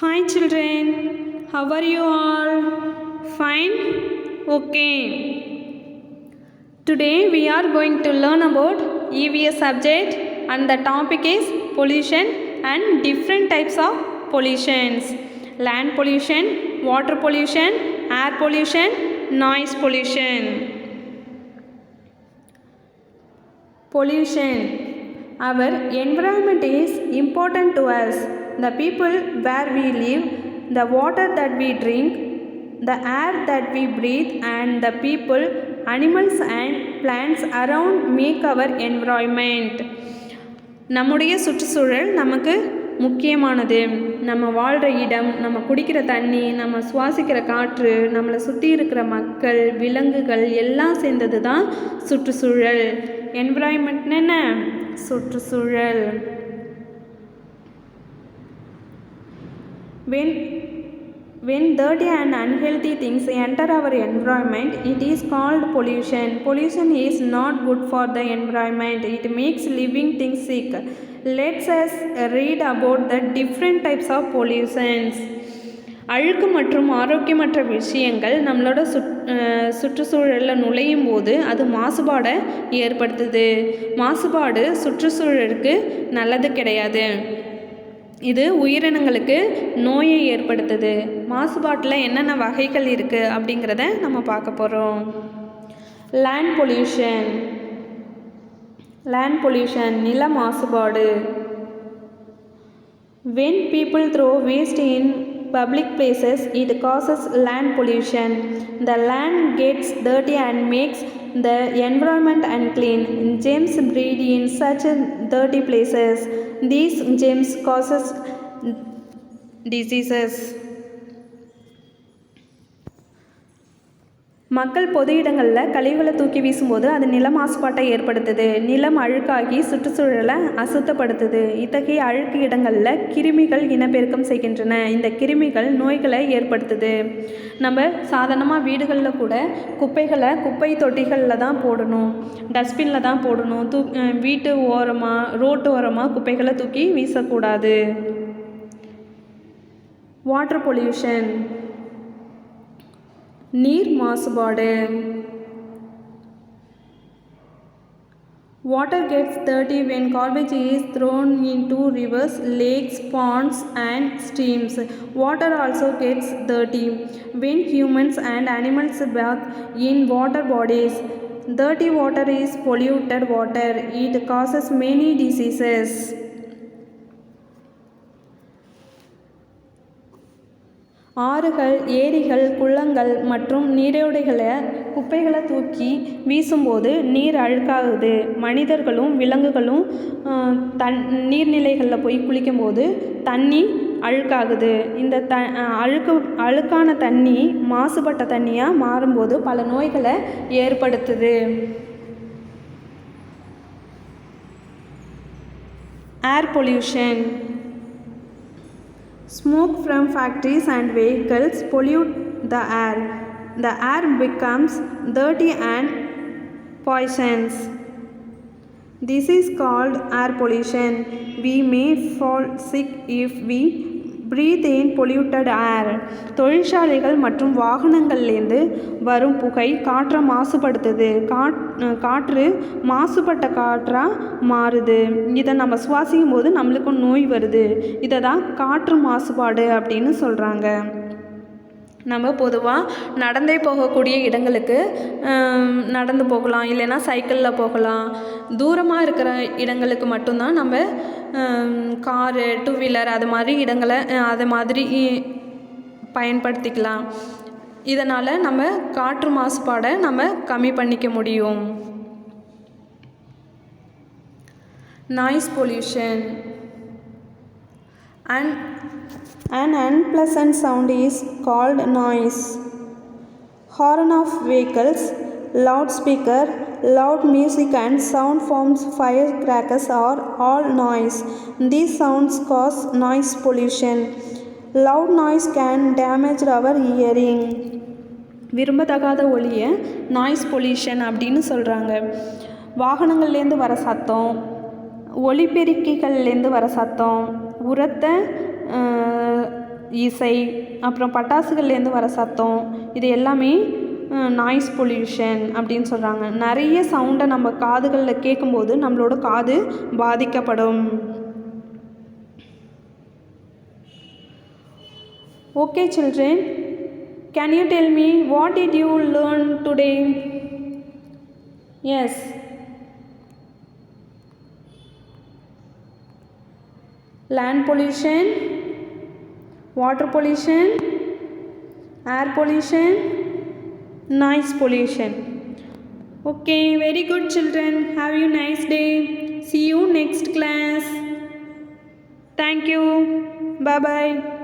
Hi children, how are you all? Fine? Okay. Today we are going to learn about EVS subject and the topic is pollution and different types of pollutions. Land pollution, water pollution, air pollution, noise pollution. Pollution. Our environment is important to us. The people where we live, the water that we drink, the air that we breathe, and the people, animals and plants around make our environment. நம்முடைய சுற்றுச்சூழல் நமக்கு முக்கியமானது. நம்ம வாழ்கிற இடம், நம்ம குடிக்கிற தண்ணி, நம்ம சுவாசிக்கிற காற்று, நம்மளை சுற்றி இருக்கிற மக்கள், விலங்குகள் எல்லாம் சேர்ந்தது தான் சுற்றுச்சூழல். என்விரான்மெண்ட் என்ன? சுற்றுச்சூழல். When dirty and unhealthy things enter our environment, it is called pollution. Pollution is not good for the environment. It makes living things sick. Let's us read about the different types of pollutions. அழுக்கு மற்றும் ஆரோக்கியமற்ற விஷயங்கள் நம்மளோட சுற்றுச்சூழலில் நுழையும் போது அது மாசுபாடை ஏற்படுத்துது. மாசுபாடு சுற்றுச்சூழலுக்கு நல்லது கிடையாது. இது உயிரினங்களுக்கு நோயை ஏற்படுத்துது. மாசுபாட்டில் என்னென்ன வகைகள் இருக்குது அப்படிங்கிறத நம்ம பார்க்க போகிறோம். Land pollution. லேண்ட் பொல்யூஷன் நில மாசுபாடு. When people throw waste in public places, it causes land pollution. The land gets dirty and makes the environment unclean. Germs breed in such dirty places. These germs causes diseases. மக்கள் பொது இடங்களில் கழிவுகளை தூக்கி வீசும்போது அது நில மாசுபாட்டை ஏற்படுத்துது. நிலம் அழுக்காகி சுற்றுச்சூழலை அசுத்தப்படுத்துது. இத்தகைய அழுக்கு இடங்களில் கிருமிகள் இனப்பெருக்கம் செய்கின்றன. இந்த கிருமிகள் நோய்களை ஏற்படுத்துது. நம்ம சாதாரணமாக வீடுகளில் கூட குப்பைகளை குப்பை தொட்டிகளில் தான் போடணும், டஸ்ட்பினில் தான் போடணும். வீட்டு ஓரமாக ரோட்டு ஓரமாக குப்பைகளை தூக்கி வீசக்கூடாது. வாட்டர் பொல்யூஷன் நீர் மாசுபாடு. Water gets dirty when garbage is thrown into rivers, lakes, ponds and streams. Water also gets dirty when humans and animals bath in water bodies. Dirty water is polluted water. It causes many diseases. ஆறுகள், ஏரிகள், குளங்கள் மற்றும் நீரோடைகளை குப்பைகளை தூக்கி வீசும்போது நீர் அழுக்காகுது. மனிதர்களும் விலங்குகளும் நீர்நிலைகளில் போய் குளிக்கும்போது தண்ணி அழுக்காகுது. இந்த அழுக்கான தண்ணி மாசுபட்ட தண்ணியாக மாறும்போது பல நோய்களை ஏற்படுத்துது. Air pollution. Smoke from factories and vehicles pollute the air. The air becomes dirty and poisonous. This is called air pollution. We may fall sick if we breathe in polluted air. தொழிற்சாலைகள் மற்றும் வாகனங்கள்லேருந்து வரும் புகை காற்றை மாசுபடுத்துது. காற்று மாசுபட்ட காற்றாக மாறுது. இதை நம்ம சுவாசிக்கும் போது நம்மளுக்கும் நோய் வருது. இதை தான் காற்று மாசுபாடு அப்படின்னு சொல்கிறாங்க. நம்ம பொதுவாக நடந்தே போகக்கூடிய இடங்களுக்கு நடந்து போகலாம், இல்லைன்னா சைக்கிளில் போகலாம். தூரமாக இருக்கிற இடங்களுக்கு மட்டும்தான் நம்ம காரு, டூ வீலர் அது மாதிரி பயன்படுத்திக்கலாம். இதனால் நம்ம காற்று மாசுபாடை நம்ம கம்மி பண்ணிக்க முடியும். Noise pollution. An unpleasant sound is called noise. Horn of vehicles, loudspeaker, loud music and sound from firecrackers are all noise. These sounds cause noise pollution. Loud noise can damage our hearing. விரும்பத்தகாத ஒலியை noise pollution அப்படின்னு சொல்கிறாங்க. வாகனங்கள்லேருந்து வர சத்தம், ஒலிபெருக்கிகள்லேருந்து வர சத்தம், உரத்த இசை, அப்புறம் பட்டாசுகள்லேருந்து வர சத்தம், இது எல்லாமே நாய்ஸ் பொல்யூஷன் அப்படின்னு சொல்கிறாங்க. நிறைய சவுண்டை நம்ம காதுகளில் கேட்கும்போது நம்மளோட காது பாதிக்கப்படும். Okay children, can you tell me what did you learn today? Yes. Land pollution, water pollution, air pollution, noise pollution. Okay, very good children. Have a nice day. See you next class. Thank you. Bye bye.